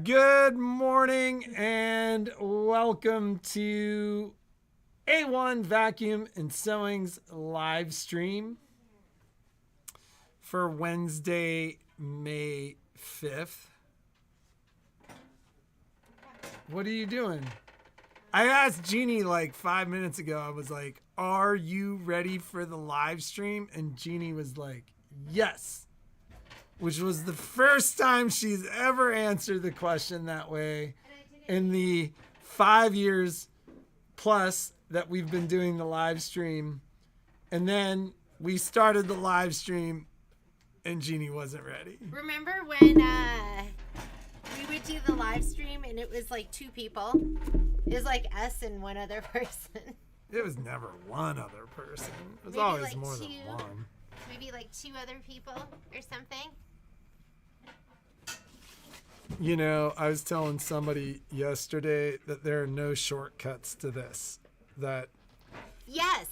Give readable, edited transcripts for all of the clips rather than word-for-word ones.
Good morning and welcome to A1 Vacuum and Sewing's live stream for Wednesday, May 5th. What are you doing? I asked Jeannie like 5 minutes ago, I was like, are you ready for the live stream? And Jeannie was like, yes. Which was the first time she's ever answered the question that way in the 5 years plus that we've been doing the live stream. And then we started the live stream and Jeannie wasn't ready. Remember when we would do the live stream and it was like two people? It was like us and one other person. It was never one other person. It was Maybe always like more two, than one. Maybe like two other people or something. You know, I was telling somebody yesterday that there are no shortcuts to this. That Yes.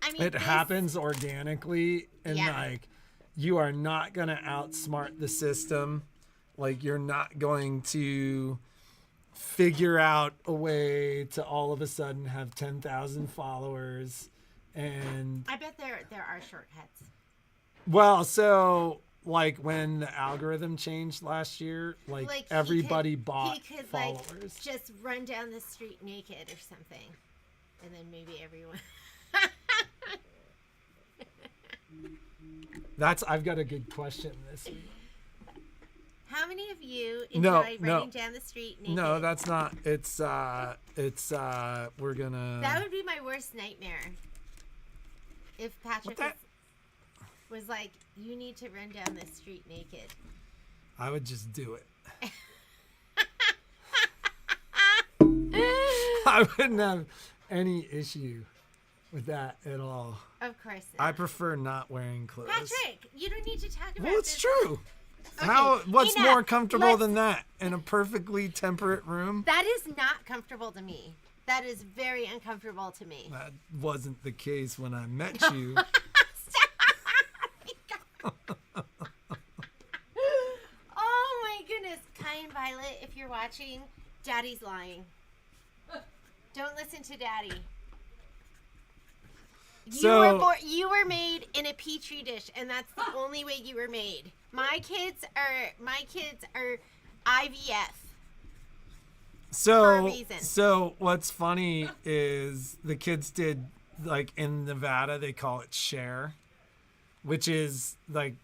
I mean, it happens organically and Yeah. like you are not going to outsmart the system. Like you're not going to figure out a way to all of a sudden have 10,000 followers. And I bet there are shortcuts. well, so like when the algorithm changed last year, like Like everybody bought he could followers. like just run down the street naked or something. And then maybe everyone I've got a good question this week. How many of you No, enjoy no. running down the street naked? No, that's not. It's we're gonna. That would be my worst nightmare. If Patrick that- was like, you need to run down the street naked. I would just do it. I wouldn't have any issue with that at all. Of course I not. prefer not wearing clothes. Patrick, you don't need to talk about Well, it's this. true. Okay, What's enough. more comfortable Let's- than that in a perfectly temperate room? That is not comfortable to me. That is very uncomfortable to me. That wasn't the case when I met you. Oh my goodness. Kai and Violet, if you're watching, Daddy's lying. Don't listen to Daddy. You were made in a petri dish, and that's the only way you were made. My kids are IVF. For a reason. So what's funny is the kids did, like in Nevada, they call it share, which is like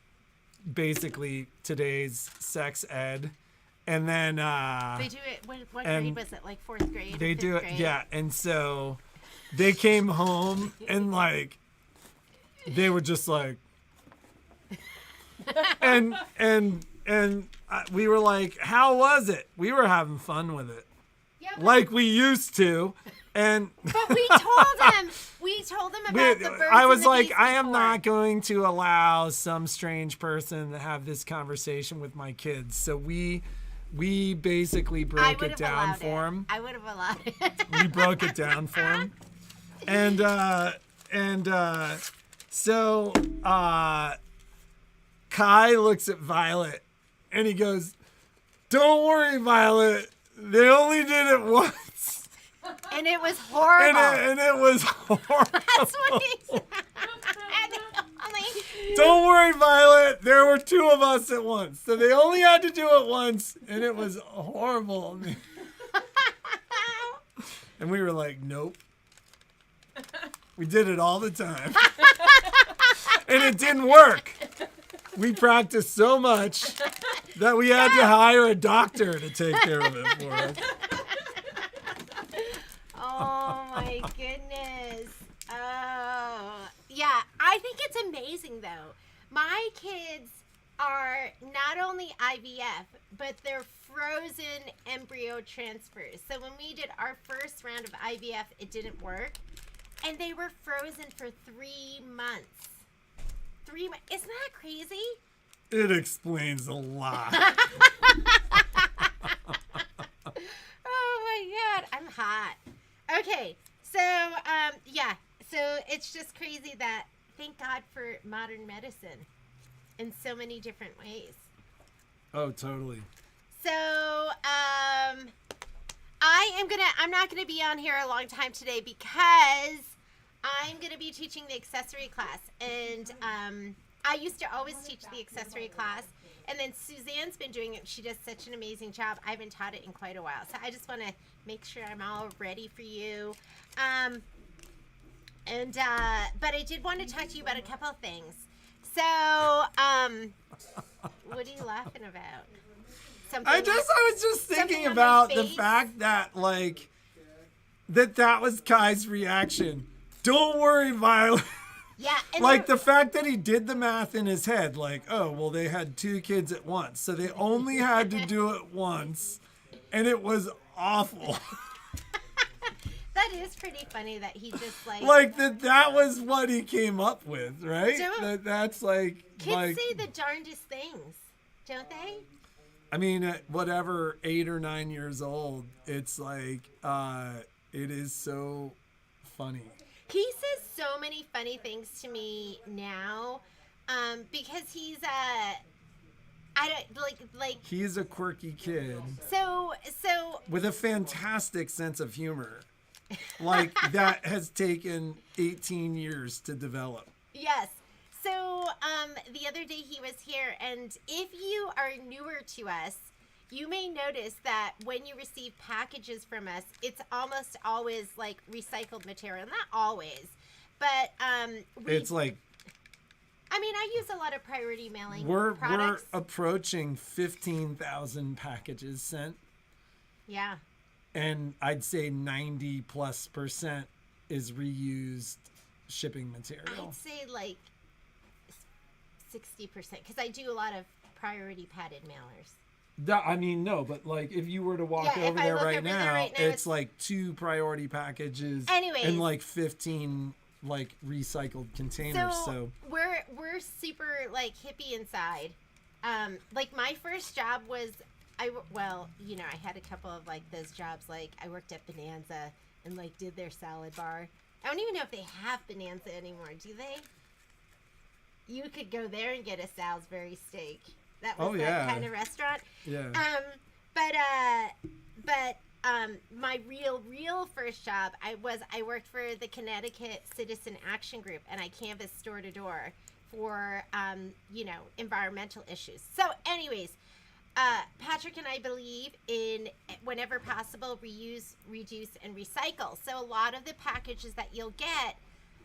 basically today's sex ed. And then They do it. What and grade was it? Like fourth grade? they fifth do it, grade? yeah. And so they came home and like they were just like, and we were like, how was it? We were having fun with it. Yeah, but, Like we used to, and but we told them. We told them about the birds. I was and the like, bees I am before. not going to allow some strange person to have this conversation with my kids. So we basically I broke would it have down allowed for it. him. I would have allowed it. We broke it down for him, and so Kai looks at Violet, and he goes, "Don't worry, Violet. They only did it once." And it was horrible. And it was horrible. That's what he said. Don't worry, Violet. There were two of us at once. So they only had to do it once, and it was horrible. And we were like, nope. We did it all the time. And it didn't work. We practiced so much that we had to hire a doctor to take care of it for us. Oh my goodness. Oh. Yeah, I think it's amazing though. My kids are not only IVF, but they're frozen embryo transfers. So when we did our first round of IVF, it didn't work. And they were frozen for 3 months. 3 months. Isn't that crazy? It explains a lot. Oh my God, I'm hot. Okay, so yeah, so it's just crazy that thank God for modern medicine in so many different ways. Oh, totally. So, I'm not gonna be on here a long time today because I'm gonna be teaching the accessory class, and I used to always teach the accessory class, and then Suzanne's been doing it. She does such an amazing job. I haven't taught it in quite a while, so I just want to make sure I'm all ready for you. But I did want to talk to you about a couple of things. So, what are you laughing about? Something I was just thinking about the fact that, like, that was Kai's reaction. Don't worry, Violet. Yeah. And like, the fact that he did the math in his head, like, oh, well, they had 2 kids at once. So they only had to do it once. And it was awful. That is pretty funny that he just, like... like, that was what he came up with, right? That's, like... Kids say the darndest things, don't they? I mean, at whatever, 8 or 9 years old, it's like, it is so funny. He says so many funny things to me now, because he's He's a quirky kid. So with a fantastic sense of humor, like that has taken 18 years to develop. Yes. So the other day he was here, and if you are newer to us, you may notice that when you receive packages from us, it's almost always like recycled material. Not always, but it's like... I mean, I use a lot of priority mailing We're products. approaching 15,000 packages sent. Yeah. And I'd say 90+% is reused shipping material. I'd say like 60%, because I do a lot of priority padded mailers. I mean, no, but like if you were to walk over there right now, it's like 2 priority packages and like 15 like recycled containers. So we're super like hippie inside. Like my first job was I had a couple of like those jobs. Like I worked at Bonanza and like did their salad bar. I don't even know if they have Bonanza anymore. Do they? You could go there and get a Salisbury steak. That was that kind of restaurant. Yeah. But my real first job, I worked for the Connecticut Citizen Action Group, and I canvassed door to door for environmental issues. So, anyways, Patrick and I believe in, whenever possible, reuse, reduce, and recycle. So a lot of the packages that you'll get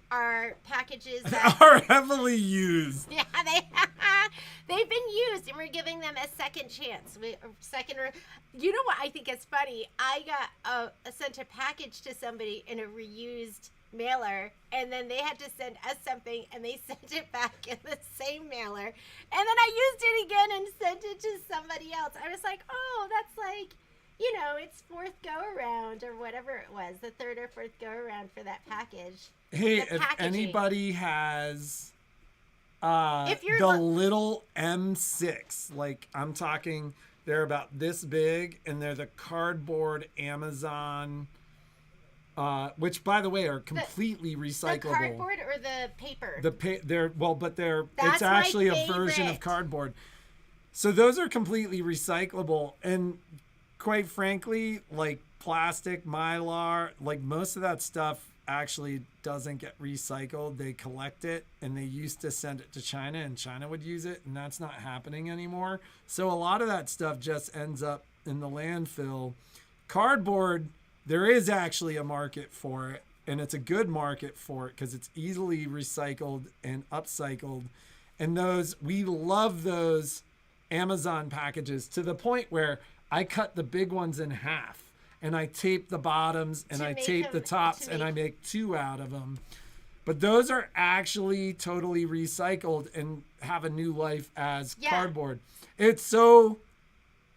are packages that are heavily used. Yeah, they've been used, and we're giving them a second chance. You know what I think is funny? I got sent a package to somebody in a reused mailer, and then they had to send us something, and they sent it back in the same mailer, and then I used it again and sent it to somebody else. I was like, oh, that's like, it's 4th go around or whatever it was, the 3rd or 4th go around for that package. Hey, if anybody has the little M6, like I'm talking, they're about this big, and they're the cardboard Amazon, which by the way are completely recyclable. The cardboard or the paper? It's actually a version of cardboard. So those are completely recyclable, and quite frankly, like plastic, Mylar, like most of that stuff actually doesn't get recycled. They collect it, and they used to send it to China, and China would use it, and that's not happening anymore. So a lot of that stuff just ends up in the landfill. Cardboard, there is actually a market for it, and it's a good market for it because it's easily recycled and upcycled. And we love those Amazon packages to the point where I cut the big ones in half, and I tape the bottoms, and I tape the tops, and I make 2 out of them. But those are actually totally recycled and have a new life as cardboard.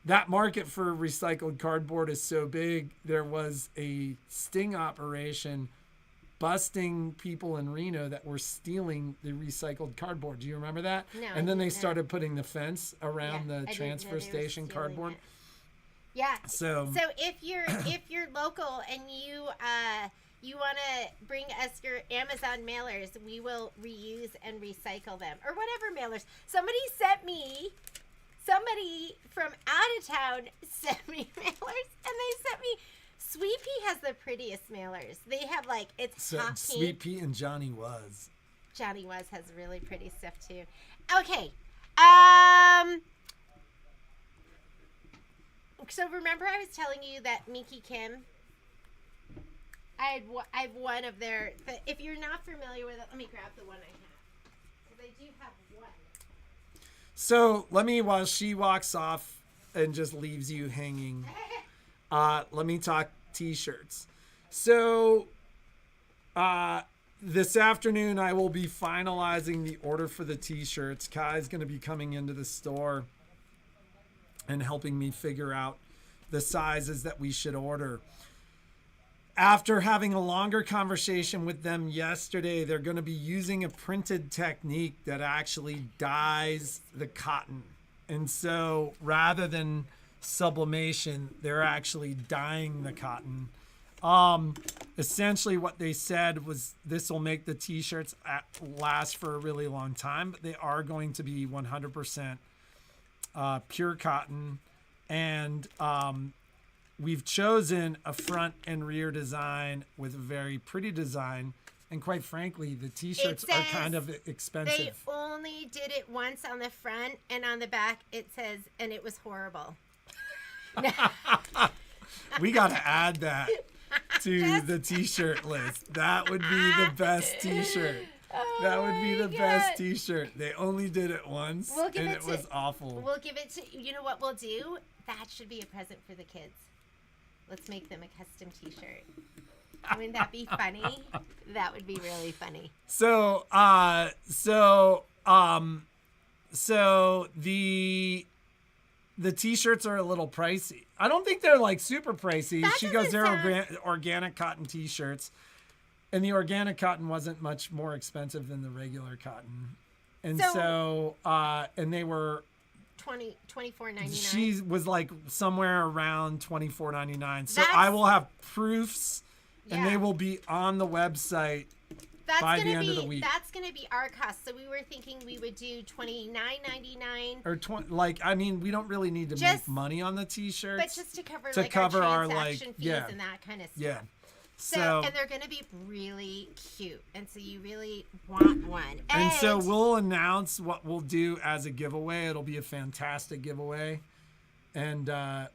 That market for recycled cardboard is so big. There was a sting operation busting people in Reno that were stealing the recycled cardboard. Do you remember that? No. And then they started putting the fence around the transfer station cardboard. Yeah. So if you're local and you want to bring us your Amazon mailers, we will reuse and recycle them, or whatever mailers. Somebody of town sent me mailers, and they sent me. Sweet Pea has the prettiest mailers. They have like it's So hot pink. Sweet Pea and Johnny Was. Johnny Was has really pretty stuff too. Okay. So remember I was telling you that Miki Kim, I have one of their, if you're not familiar with it, let me grab the one I have. Because I do have one. So let me, while she walks off and just leaves you hanging, let me talk t-shirts. So this afternoon I will be finalizing the order for the t-shirts. Kai's going to be coming into the store and helping me figure out the sizes that we should order. After having a longer conversation with them yesterday, they're going to be using a printed technique that actually dyes the cotton. And so rather than sublimation, they're actually dyeing the cotton. Essentially what they said was this will make the t-shirts last for a really long time, but they are going to be 100% pure cotton. And we've chosen a front and rear design with a very pretty design. And quite frankly, the t-shirts are kind of expensive. They only did it once on the front, and on the back it says, and it was horrible. We got to add that to the t-shirt list. That would be the best t-shirt. That would be the best t-shirt. They only did it once, and it was awful. We'll give it to, you know what we'll do? That should be a present for the kids. Let's make them a custom t-shirt. Wouldn't that be funny? That would be really funny. So the t-shirts are a little pricey. I don't think they're like super pricey. She goes, they're organic cotton t-shirts. And the organic cotton wasn't much more expensive than the regular cotton. And and they were $24.99. She was like somewhere around $24.99. So I will have proofs, and they will be on the website by the end of the week. That's going to be our cost. So we were thinking we would do $29.99 or we don't really need to make money on the t-shirts, but just to cover our transaction fees and that kind of stuff. Yeah. So and they're going to be really cute, and so you really want one. And so we'll announce what we'll do as a giveaway. It'll be a fantastic giveaway. And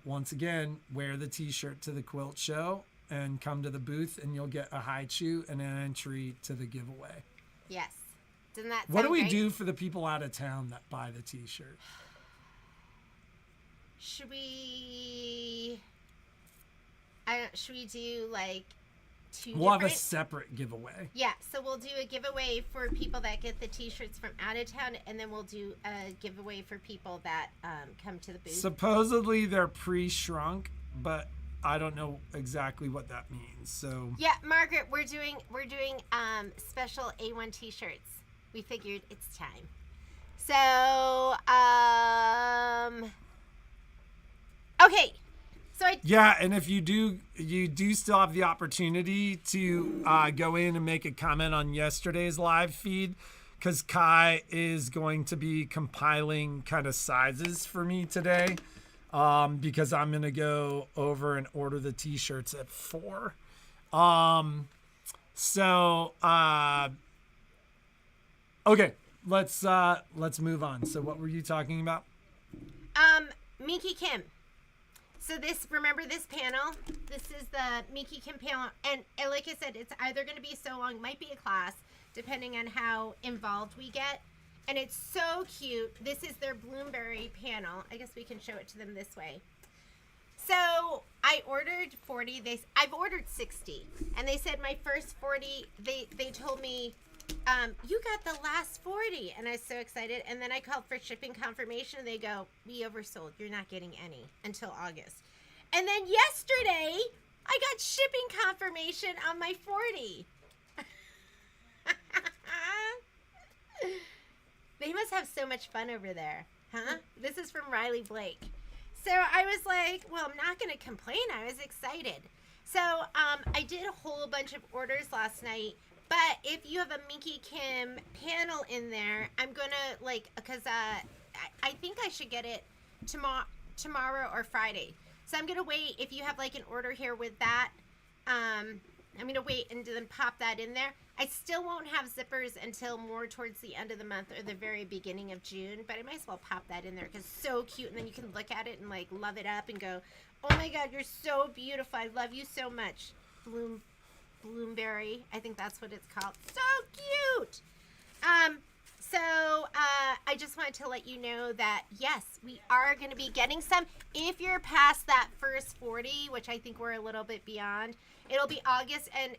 once again, wear the t-shirt to the quilt show and come to the booth, and you'll get a high chew and an entry to the giveaway. Yes. Doesn't that sound What do we great? do for the people out of town that buy the t-shirt? Should we do like We'll have a separate giveaway. Yeah, so we'll do a giveaway for people that get the t-shirts from out of town, and then we'll do a giveaway for people that come to the booth. Supposedly they're pre-shrunk, but I don't know exactly what that means. So yeah, Margaret, we're doing special A1 t-shirts. We figured it's time. So okay. And if you do still have the opportunity to go in and make a comment on yesterday's live feed, because Kai is going to be compiling kind of sizes for me today, because I'm going to go over and order the t-shirts at 4. Okay, let's move on. So what were you talking about? Miki Kim. So remember this panel? This is the Miki Kim panel. And like I said, it's either going to be so long, might be a class, depending on how involved we get. And it's so cute. This is their Bloomberry panel. I guess we can show it to them this way. So I ordered 40. I've ordered 60. And they said my first 40, they told me, you got the last 40. And I was so excited. And then I called for shipping confirmation. And they go, we oversold. You're not getting any until August. And then yesterday, I got shipping confirmation on my 40. They must have so much fun over there, huh? This is from Riley Blake. So I was like, well, I'm not going to complain. I was excited. So I did a whole bunch of orders last night. But if you have a Miki Kim panel in there, I'm going to, because I think I should get it tomorrow. tomorrow or Friday. So I'm going to wait. If you have like an order here with that, I'm going to wait and then pop that in there. I still won't have zippers until more towards the end of the month or the very beginning of June, but I might as well pop that in there because it's so cute. And then you can look at it and like love it up and go, oh my God, you're so beautiful. I love you so much. Bloomberry. I think that's what it's called. So cute. So I just wanted to let you know that, yes, we are going to be getting some. If you're past that first 40, which I think we're a little bit beyond, it'll be August, and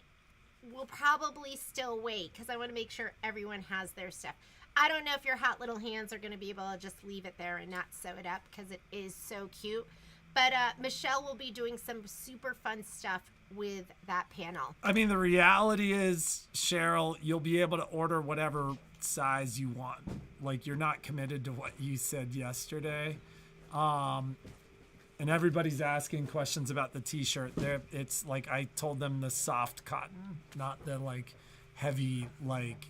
we'll probably still wait because I want to make sure everyone has their stuff. I don't know if your hot little hands are going to be able to just leave it there and not sew it up because it is so cute. But Michelle will be doing some super fun stuff with that panel. I mean, the reality is, Cheryl, you'll be able to order whatever size you want. Like, you're not committed to what you said yesterday. And everybody's asking questions about the t-shirt. It's like I told them the soft cotton, not the like heavy, like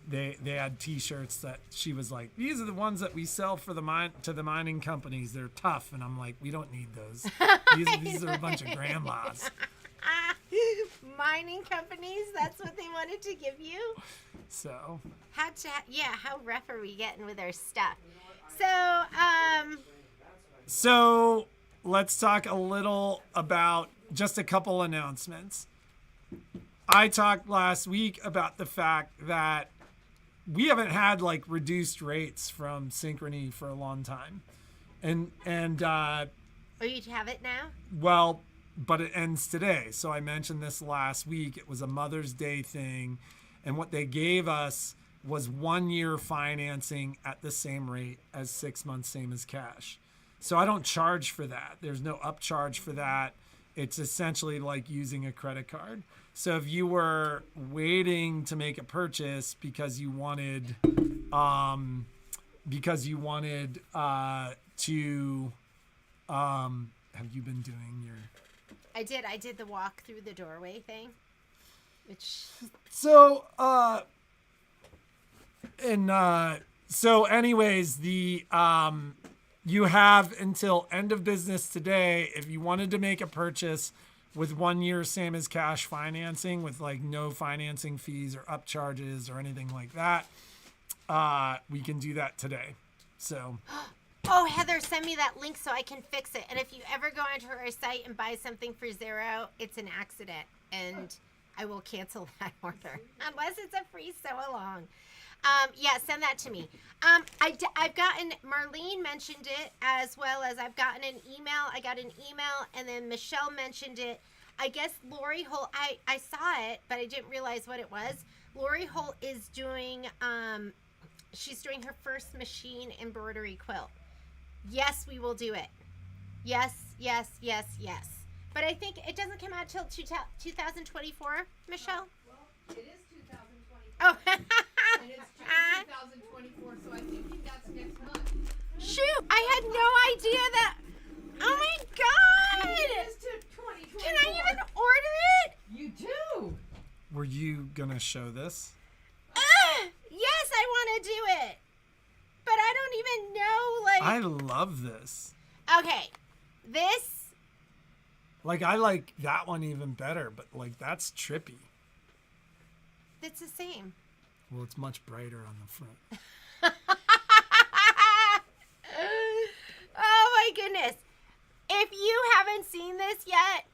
they had t-shirts that she was like, these are the ones that we sell for the mining companies. They're tough. And I'm like, we don't need those. These are a bunch of grandmas. Mining companies, that's what they wanted to give you? So how rough are we getting with our stuff? So let's talk a little about just a couple announcements. I talked last week about the fact that we haven't had like reduced rates from Synchrony for a long time. And you have it now? Well, but it ends today. So I mentioned this last week. It was a Mother's Day thing. And what they gave us was 1 year financing at the same rate as 6 months, same as cash. So I don't charge for that. There's no upcharge for that. It's essentially like using a credit card. So if you were waiting to make a purchase because you wanted have you been doing your... I did the walk through the doorway thing, which... So anyways, you have until end of business today if you wanted to make a purchase with 1 year same as cash financing with like no financing fees or upcharges or anything like that. We can do that today. So oh, Heather, send me that link so I can fix it. And if you ever go onto our site and buy something for $0, it's an accident, and I will cancel that order unless it's a free sew along. Yeah, send that to me. I've gotten, Marlene mentioned it, as well as I've gotten an email. I got an email, and then Michelle mentioned it. I guess Lori Holt, I saw it, but I didn't realize what it was. Lori Holt is doing, she's doing her first machine embroidery quilt. Yes, we will do it. Yes, yes, yes, yes. But I think it doesn't come out till 2024, Michelle? Well, it is 2024. Oh. And it's June 2024, so I think that's next month. Shoot, I had no idea that. Oh my God. It is to 2024. Can I even order it? You do. were you gonna show this? Yes, I want to do it. But I don't even know, like... I love this. Okay, this... Like, I like that one even better, but, like, that's trippy. It's the same. Well, it's much brighter on the front. Oh, my goodness. If you haven't seen this yet,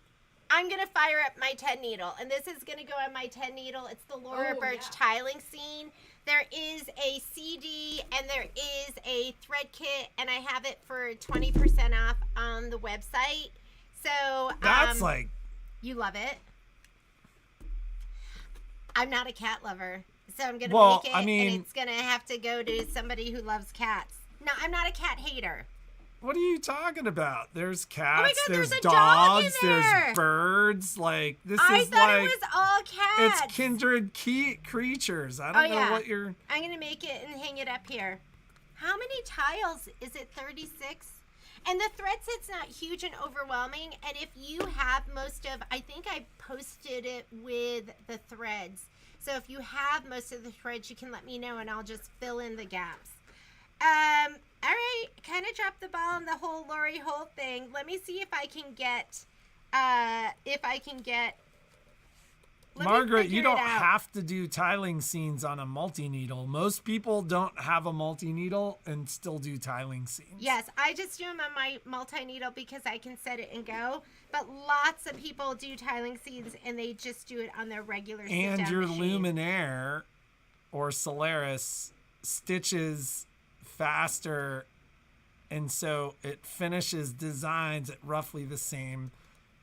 I'm going to fire up my 10 needle. And this is going to go on my 10 needle. It's the Laura Birch tiling scene. There is a CD and there is a thread kit, and I have it for 20% off on the website. So That's like... You love it? I'm not a cat lover, so I'm going to Well, make it, I mean- and it's going to have to go to somebody who loves cats. No, I'm not a cat hater. What are you talking about? There's cats, God, there's there's a dog in dogs, there. there's birds. Like, this I is thought like... it was all cats. It's kindred creatures. I don't know what you're... I'm going to make it and hang it up here. How many tiles? Is it 36? And the thread set's not huge and overwhelming. And if you have most of... I think I posted it with the threads. So if you have most of the threads, you can let me know and I'll just fill in the gaps. All right, kind of dropped the ball on the whole Lori Holt thing. Let me see if I can get, let me Margaret, figure you it don't out. have to do tiling scenes on a multi-needle. Most people don't have a multi-needle and still do tiling scenes. Yes, I just do them on my multi-needle because I can set it and go. But lots of people do tiling scenes and they just do it on their regular And sit-down your machine. Luminaire or Solaris stitches faster, and so it finishes designs at roughly the same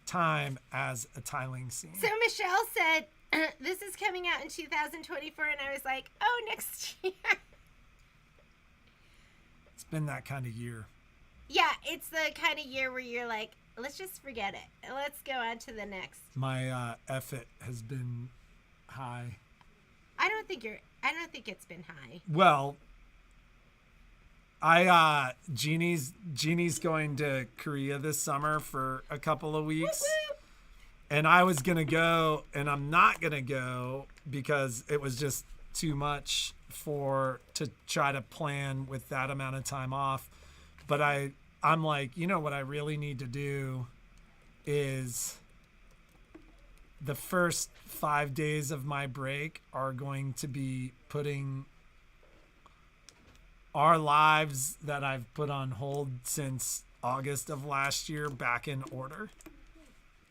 time as a tiling scene. So Michelle said, this is coming out in 2024, and I was like, oh, next year. It's been that kind of year. Yeah, it's the kind of year where you're like, let's just forget it. Let's go on to the next. My effort has been high. I don't think it's been high. Well, Jeannie's going to Korea this summer for a couple of weeks. Woo-woo. And I was going to go, and I'm not going to go because it was just too much to try to plan with that amount of time off. But I'm like, you know what I really need to do is the first 5 days of my break are going to be putting our lives that I've put on hold since August of last year back in order.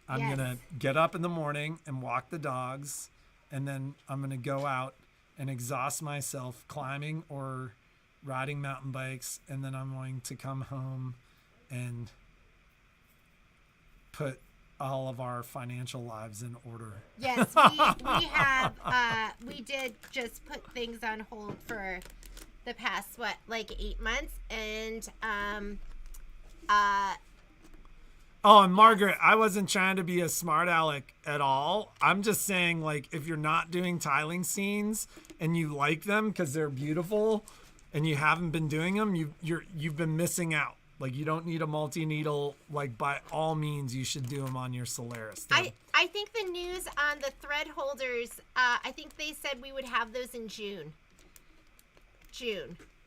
I'm Yes. going to get up in the morning and walk the dogs, and then I'm going to go out and exhaust myself climbing or riding mountain bikes, and then I'm going to come home and put all of our financial lives in order. Yes, we have. We did just put things on hold for the past 8 months, and Oh, and Margaret, I wasn't trying to be a smart aleck at all. I'm just saying, like, if you're not doing tiling scenes and you like them because they're beautiful, and you haven't been doing them, you've been missing out. Like, you don't need a multi-needle. Like, by all means, you should do them on your Solaris. I think the news on the thread holders. I think they said we would have those in June.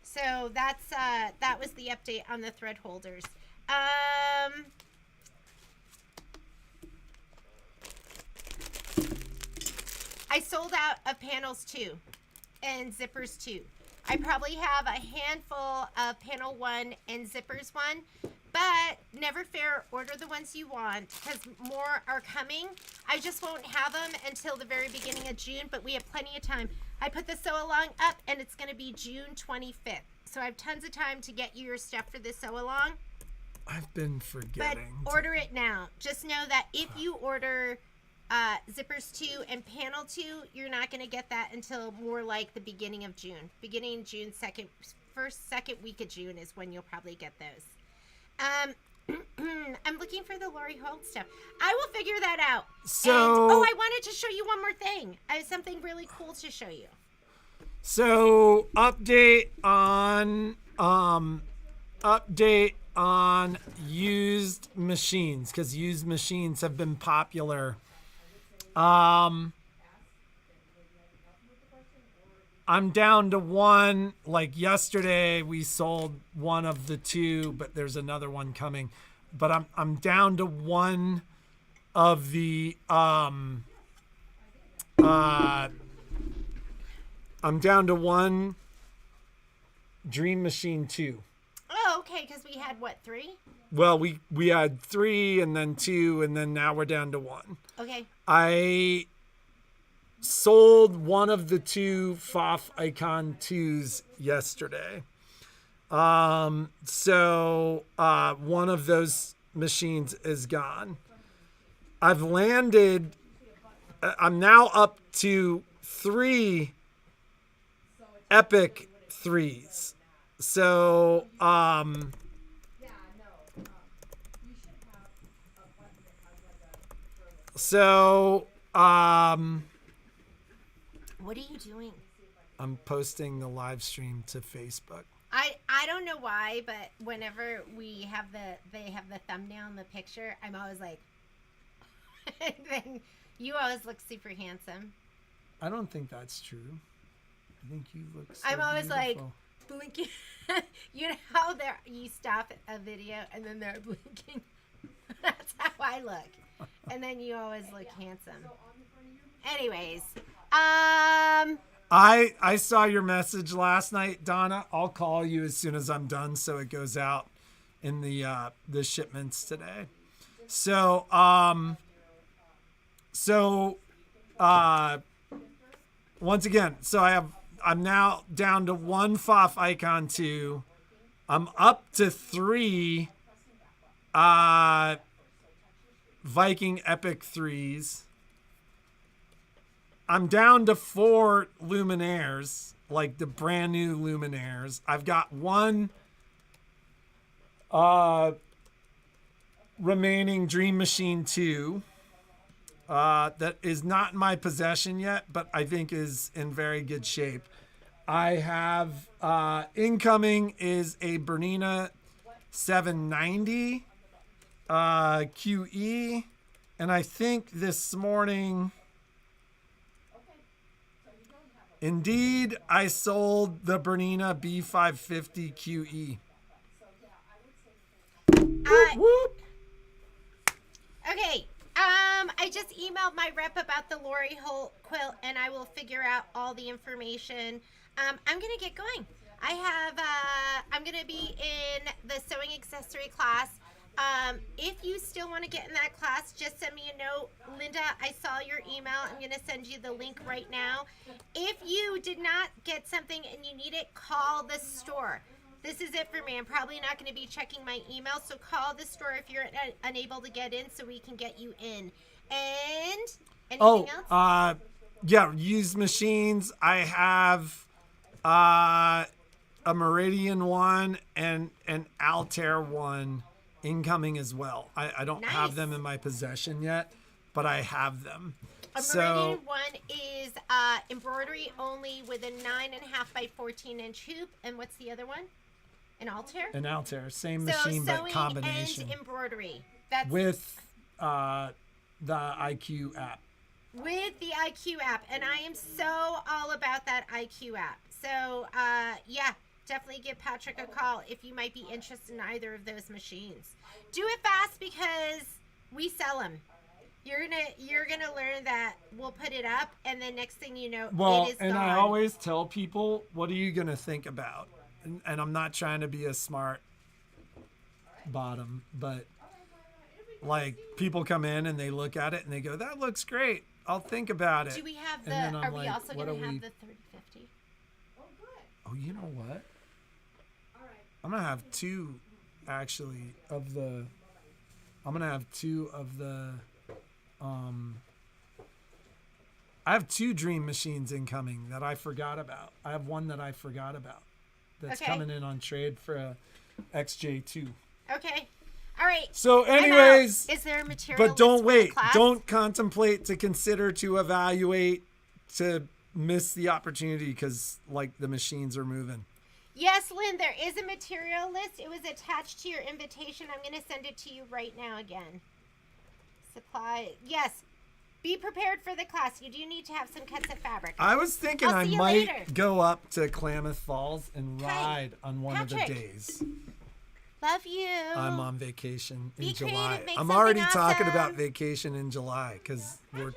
So that was the update on the thread holders. I sold out of panels 2 and zippers 2. I probably have a handful of panel 1 and zippers 1, but never fear, order the ones you want because more are coming. I just won't have them until the very beginning of June, but we have plenty of time. I put the sew along up and it's going to be June 25th. So I have tons of time to get you your stuff for the sew along. I've been But forgetting. order it now. Just know that if you order zippers 2 and panel 2, you're not going to get that until more like the beginning of June. Beginning of June, second week of June is when you'll probably get those. I'm looking for the Lori Holt stuff. I will figure that out. So- I wanted to show you one more thing. I have something really cool to show you. So, update on used machines, because used machines have been popular. I'm down to one. Like yesterday, we sold one of the 2, but there's another one coming. But I'm down to one of the I'm down to one Dream Machine 2. Oh, okay, because we had, 3? Well, we had 3 and then 2, and then now we're down to 1. Okay. I sold one of the 2 Pfaff Icon 2s yesterday. So one of those machines is gone. I'm now up to 3 Epic 3s. So, What are you doing? I'm posting the live stream to Facebook. I don't know why, but whenever they have the thumbnail in the picture, I'm always like, and then you always look super handsome. I don't think that's true. I think you look so I'm always like, beautiful. blinking. You know how you stop a video and then they're blinking. That's how I look. And then you always look handsome. Anyways, I saw your message last night, Donna. I'll call you as soon as I'm done, so it goes out in the shipments today. So once again, so I'm now down to 1 FOF Icon 2. I'm up to 3 Viking Epic 3s. I'm down to 4 Luminaires, like the brand new Luminaires. I've got 1 remaining Dream Machine 2 that is not in my possession yet, but I think is in very good shape. I have incoming is a Bernina 790 QE, and I think this morning, indeed, I sold the Bernina B550 QE. Whoop, whoop. Okay. I just emailed my rep about the Lori Holt quilt, and I will figure out all the information. I'm gonna get going. I'm gonna be in the sewing accessory class. If you still want to get in that class, just send me a note. Linda, I saw your email. I'm going to send you the link right now. If you did not get something and you need it, call the store. This is it for me. I'm probably not going to be checking my email, so call the store if you're unable to get in so we can get you in. And anything else? Yeah, used machines. I have a Meridian one and an Altair one incoming as well. I don't have them in my possession yet, but I have them. A Meridian one is embroidery only with a 9.5 by 14-inch hoop. And what's the other one? An Altair? An Altair. Same machine, but combination. And embroidery. That's with the IQ app. With the IQ app. And I am so all about that IQ app. So, yeah. Definitely give Patrick a call if you might be interested in either of those machines. Do it fast because we sell them. You're gonna learn that we'll put it up, and then next thing you know, it is gone. I always tell people, what are you gonna think about? And I'm not trying to be a smart bottom, but like people come in and they look at it and they go, "That looks great. I'll think about it." Do we have the? And then Are we also gonna have the 3050? Oh, you know what? I'm gonna have 2 actually of the. I'm gonna have 2 of the. I have 2 Dream Machines incoming that I forgot about. I have one that I forgot about that's coming in on trade for a XJ2. Okay. All right. So, anyways, is there a material? But don't wait. Class? Don't contemplate, to consider, to evaluate, to miss the opportunity because like the machines are moving. Yes, Lynn, there is a material list. It was attached to your invitation. I'm going to send it to you right now again. Supply. Yes. Be prepared for the class. You do need to have some cuts of fabric. I was thinking I might go up to Klamath Falls and ride on one of the days. Love you. I'm on vacation in July. Creative, I'm already talking about vacation in July because we're